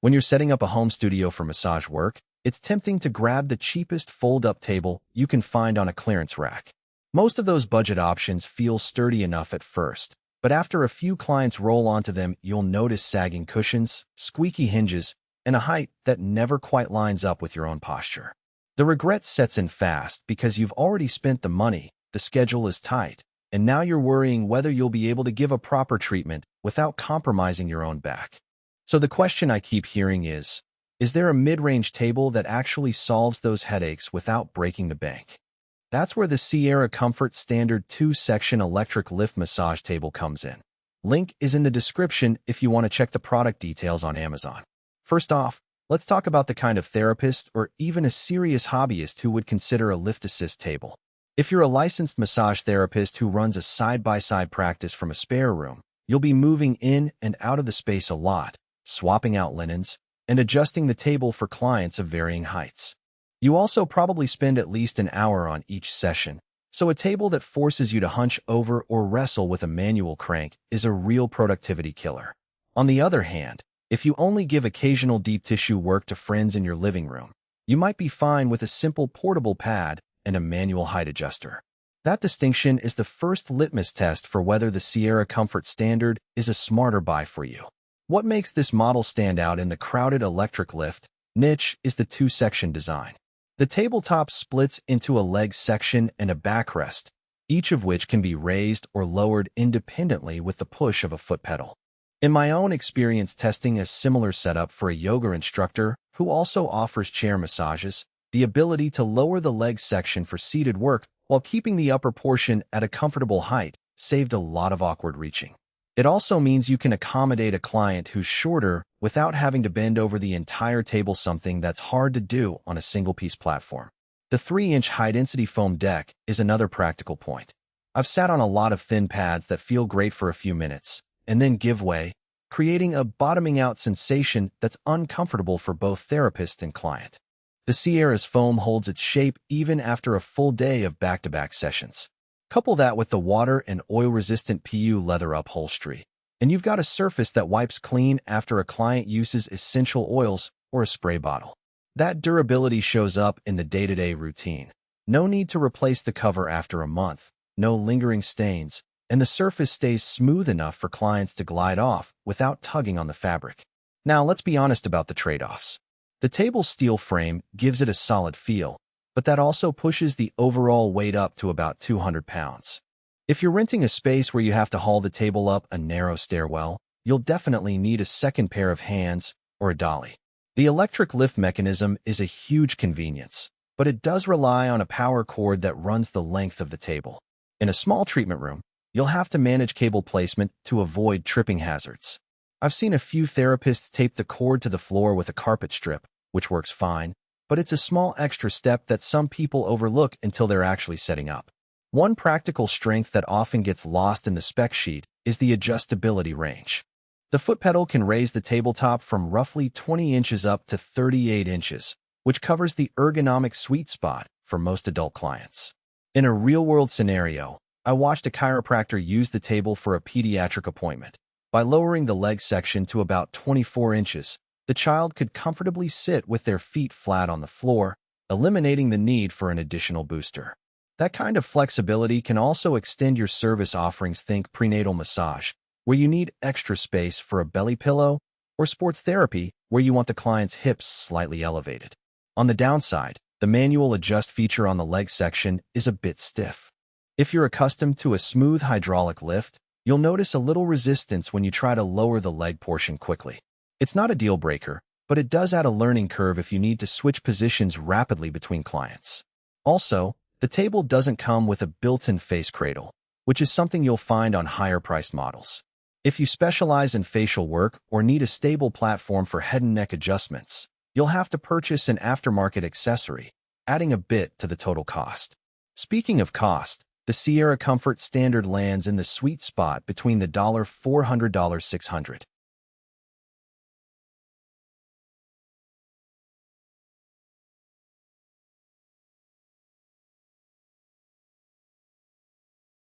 When you're setting up a home studio for massage work, it's tempting to grab the cheapest fold-up table you can find on a clearance rack. Most of those budget options feel sturdy enough at first, but after a few clients roll onto them, you'll notice sagging cushions, squeaky hinges, and a height that never quite lines up with your own posture. The regret sets in fast because you've already spent the money, the schedule is tight, and now you're worrying whether you'll be able to give a proper treatment without compromising your own back. So the question I keep hearing is there a mid-range table that actually solves those headaches without breaking the bank? That's where the Sierra Comfort Standard 2-section electric lift massage table comes in. Link is in the description if you want to check the product details on Amazon. First off, let's talk about the kind of therapist or even a serious hobbyist who would consider a lift assist table. If you're a licensed massage therapist who runs a side-by-side practice from a spare room, you'll be moving in and out of the space a lot, swapping out linens, and adjusting the table for clients of varying heights. You also probably spend at least an hour on each session, so a table that forces you to hunch over or wrestle with a manual crank is a real productivity killer. On the other hand, if you only give occasional deep tissue work to friends in your living room, you might be fine with a simple portable pad and a manual height adjuster. That distinction is the first litmus test for whether the Sierra Comfort Standard is a smarter buy for you. What makes this model stand out in the crowded electric lift niche is the two-section design. The tabletop splits into a leg section and a backrest, each of which can be raised or lowered independently with the push of a foot pedal. In my own experience testing a similar setup for a yoga instructor who also offers chair massages, the ability to lower the leg section for seated work while keeping the upper portion at a comfortable height saved a lot of awkward reaching. It also means you can accommodate a client who's shorter without having to bend over the entire table, something that's hard to do on a single-piece platform. The 3-inch high-density foam deck is another practical point. I've sat on a lot of thin pads that feel great for a few minutes and then give way, creating a bottoming-out sensation that's uncomfortable for both therapist and client. The Sierra's foam holds its shape even after a full day of back-to-back sessions. Couple that with the water and oil-resistant PU leather upholstery, and you've got a surface that wipes clean after a client uses essential oils or a spray bottle. That durability shows up in the day-to-day routine. No need to replace the cover after a month, no lingering stains, and the surface stays smooth enough for clients to glide off without tugging on the fabric. Now, let's be honest about the trade-offs. The table's steel frame gives it a solid feel, but that also pushes the overall weight up to about 200 pounds. If you're renting a space where you have to haul the table up a narrow stairwell, you'll definitely need a second pair of hands or a dolly. The electric lift mechanism is a huge convenience, but it does rely on a power cord that runs the length of the table. In a small treatment room, you'll have to manage cable placement to avoid tripping hazards. I've seen a few therapists tape the cord to the floor with a carpet strip, which works fine, but it's a small extra step that some people overlook until they're actually setting up. One practical strength that often gets lost in the spec sheet is the adjustability range. The foot pedal can raise the tabletop from roughly 20 inches up to 38 inches, which covers the ergonomic sweet spot for most adult clients. In a real-world scenario, I watched a chiropractor use the table for a pediatric appointment. By lowering the leg section to about 24 inches, the child could comfortably sit with their feet flat on the floor, eliminating the need for an additional booster. That kind of flexibility can also extend your service offerings. Think prenatal massage, where you need extra space for a belly pillow, or sports therapy, where you want the client's hips slightly elevated. On the downside, the manual adjust feature on the leg section is a bit stiff. If you're accustomed to a smooth hydraulic lift, you'll notice a little resistance when you try to lower the leg portion quickly. It's not a deal breaker, but it does add a learning curve if you need to switch positions rapidly between clients. Also, the table doesn't come with a built-in face cradle, which is something you'll find on higher-priced models. If you specialize in facial work or need a stable platform for head and neck adjustments, you'll have to purchase an aftermarket accessory, adding a bit to the total cost. Speaking of cost, the Sierra Comfort Standard lands in the sweet spot between the $400 $600